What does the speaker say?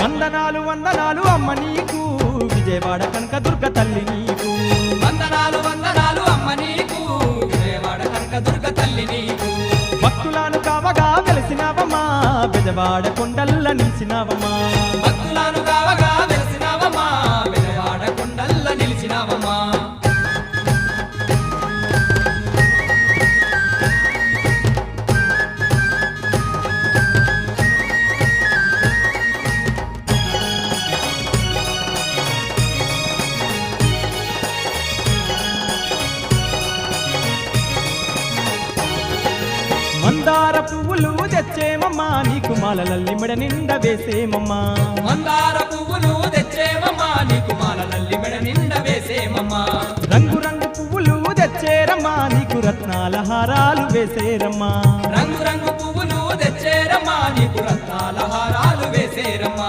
వందనాలు వందనాలు అమ్మ నీకు విజయవాడ కనకదుర్గ తల్లి నీకు వందనాలు వందనాలు అమ్మ నీకు విజయవాడ కనకదుర్గ తల్లి నీకు భక్తులను కావగా వెలిసినావమ్మా బెజవాడ కొండల్ల నిలిచినావమ్మా భక్తులను కావగా వెలిసినావమ్మా విజయవాడ కొండల్ల నిలిచినావమ్మా మందార పువ్వులు తెచ్చేమమ్మా నీకు మాలలల్లి మెడ నిండా వేసేమమ్మా మందార పువ్వులు తెచ్చేమమ్మా నీకు మాలలల్లి మెడ నిండా వేసేమమ్మా రంగు రంగు పువ్వులు తెచ్చేరమ్మా నీకు రత్నాల హారాలు వేసేరమ్మా రంగు రంగు పువ్వులు తెచ్చేరమ్మా నీకు రత్నాల హారాలు వేసేరమ్మా